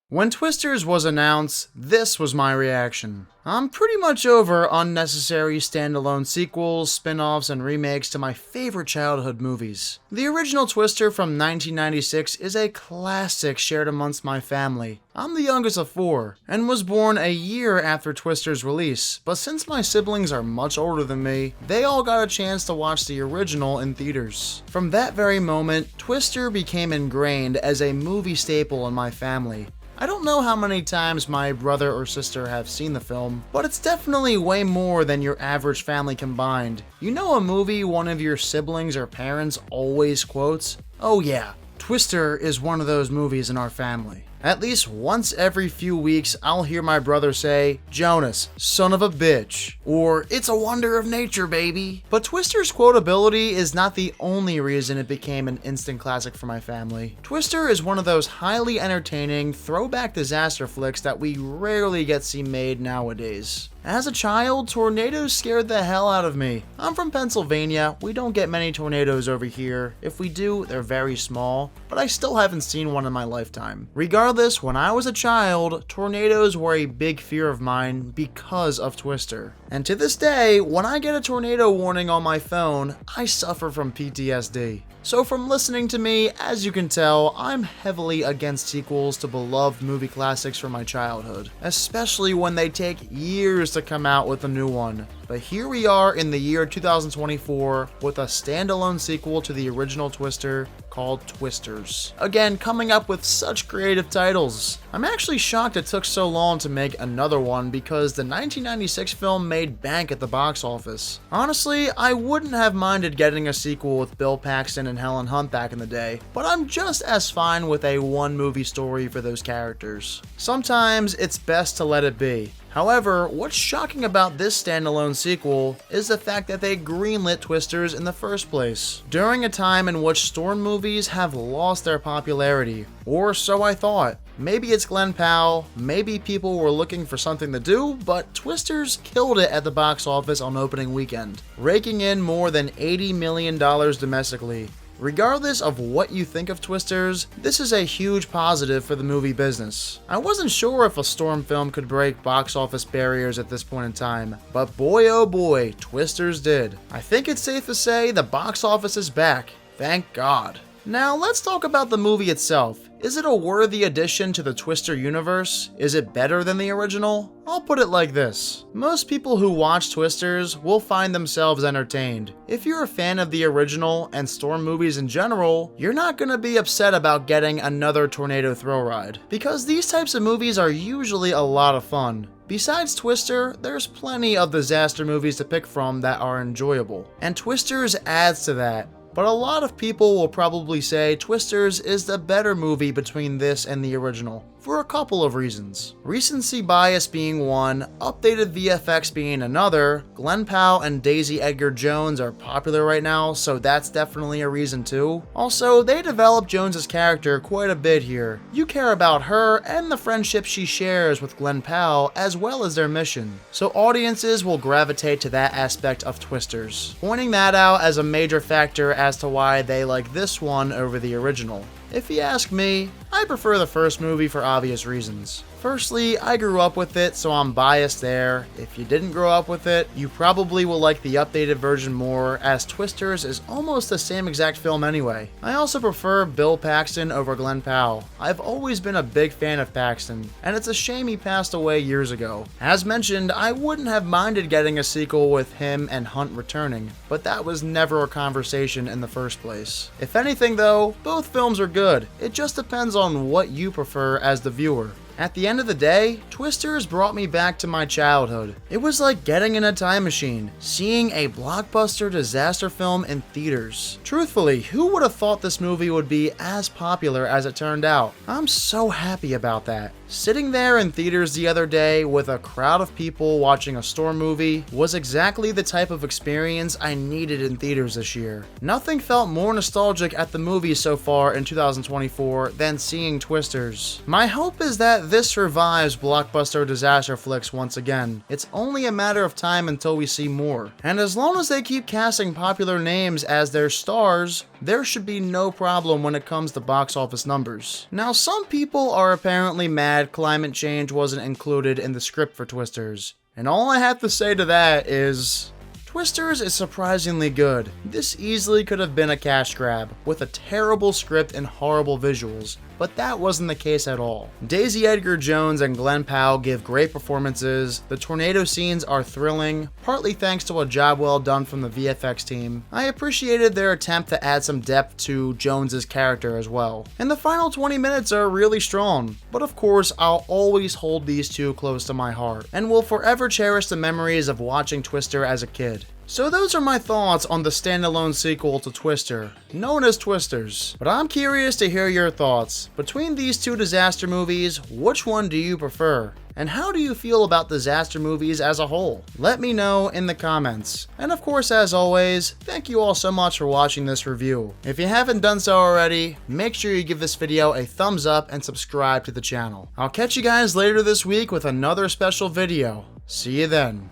When Twisters was announced, this was my reaction. I'm pretty much over unnecessary standalone sequels, spin-offs, and remakes to my favorite childhood movies. The original Twister from 1996 is a classic shared amongst my family. I'm the youngest of 4, and was born a year after Twister's release, but since my siblings are much older than me, they all got a chance to watch the original in theaters. From that very moment, Twister became ingrained as a movie staple in my family. I don't know how many times my brother or sister have seen the film, but it's definitely way more than your average family combined. You know a movie one of your siblings or parents always quotes? Oh yeah, Twister is one of those movies in our family. At least once every few weeks, I'll hear my brother say, "Jonas, son of a bitch," or "It's a wonder of nature, baby." But Twister's quotability is not the only reason it became an instant classic for my family. Twister is one of those highly entertaining throwback disaster flicks that we rarely get see made nowadays. As a child, tornadoes scared the hell out of me. I'm from Pennsylvania, we don't get many tornadoes over here. If we do, they're very small, but I still haven't seen one in my lifetime. Regardless, when I was a child, tornadoes were a big fear of mine because of Twister. And to this day, when I get a tornado warning on my phone, I suffer from PTSD. So from listening to me, as you can tell, I'm heavily against sequels to beloved movie classics from my childhood, especially when they take years to come out with a new one. But here we are in the year 2024 with a standalone sequel to the original Twister called Twisters. Again, coming up with such creative titles. I'm actually shocked it took so long to make another one because the 1996 film made bank at the box office. Honestly, I wouldn't have minded getting a sequel with Bill Paxton and Helen Hunt back in the day, but I'm just as fine with a one-movie story for those characters. Sometimes it's best to let it be. However, what's shocking about this standalone sequel is the fact that they greenlit Twisters in the first place, during a time in which storm movies have lost their popularity, or so I thought. Maybe it's Glen Powell, maybe people were looking for something to do, but Twisters killed it at the box office on opening weekend, raking in more than $80 million domestically. Regardless of what you think of Twisters, this is a huge positive for the movie business. I wasn't sure if a storm film could break box office barriers at this point in time, but boy oh boy, Twisters did. I think it's safe to say the box office is back. Thank God. Now let's talk about the movie itself. Is it a worthy addition to the Twister universe? Is it better than the original? I'll put it like this. Most people who watch Twisters will find themselves entertained. If you're a fan of the original and storm movies in general, you're not gonna be upset about getting another tornado thrill ride, because these types of movies are usually a lot of fun. Besides Twister, there's plenty of disaster movies to pick from that are enjoyable, and Twisters adds to that. But a lot of people will probably say Twisters is the better movie between this and the original, for a couple of reasons. Recency bias being one, updated VFX being another. Glen Powell and Daisy Edgar-Jones are popular right now, so that's definitely a reason too. Also, they developed Jones's character quite a bit here. You care about her and the friendship she shares with Glen Powell, as well as their mission. So audiences will gravitate to that aspect of Twisters, pointing that out as a major factor as to why they like this one over the original. If you ask me, I prefer the first movie for obvious reasons. Firstly, I grew up with it, so I'm biased there. If you didn't grow up with it, you probably will like the updated version more, as Twisters is almost the same exact film anyway. I also prefer Bill Paxton over Glen Powell. I've always been a big fan of Paxton, and it's a shame he passed away years ago. As mentioned, I wouldn't have minded getting a sequel with him and Hunt returning, but that was never a conversation in the first place. If anything though, both films are good. It just depends on what you prefer as the viewer. At the end of the day, Twisters brought me back to my childhood. It was like getting in a time machine, seeing a blockbuster disaster film in theaters. Truthfully, who would have thought this movie would be as popular as it turned out? I'm so happy about that. Sitting there in theaters the other day with a crowd of people watching a Storm movie was exactly the type of experience I needed in theaters this year. Nothing felt more nostalgic at the movie so far in 2024 than seeing Twisters. My hope is that this revives blockbuster disaster flicks once again. It's only a matter of time until we see more. And as long as they keep casting popular names as their stars, there should be no problem when it comes to box office numbers. Now, some people are apparently mad climate change wasn't included in the script for Twisters, and all I have to say to that is, Twisters is surprisingly good. This easily could have been a cash grab, with a terrible script and horrible visuals, but that wasn't the case at all. Daisy Edgar-Jones and Glenn Powell give great performances, the tornado scenes are thrilling, partly thanks to a job well done from the VFX team. I appreciated their attempt to add some depth to Jones's character as well. And the final 20 minutes are really strong, but of course I'll always hold these two close to my heart, and will forever cherish the memories of watching Twister as a kid. So those are my thoughts on the standalone sequel to Twister, known as Twisters. But I'm curious to hear your thoughts. Between these two disaster movies, which one do you prefer? And how do you feel about disaster movies as a whole? Let me know in the comments. And of course, as always, thank you all so much for watching this review. If you haven't done so already, make sure you give this video a thumbs up and subscribe to the channel. I'll catch you guys later this week with another special video. See you then.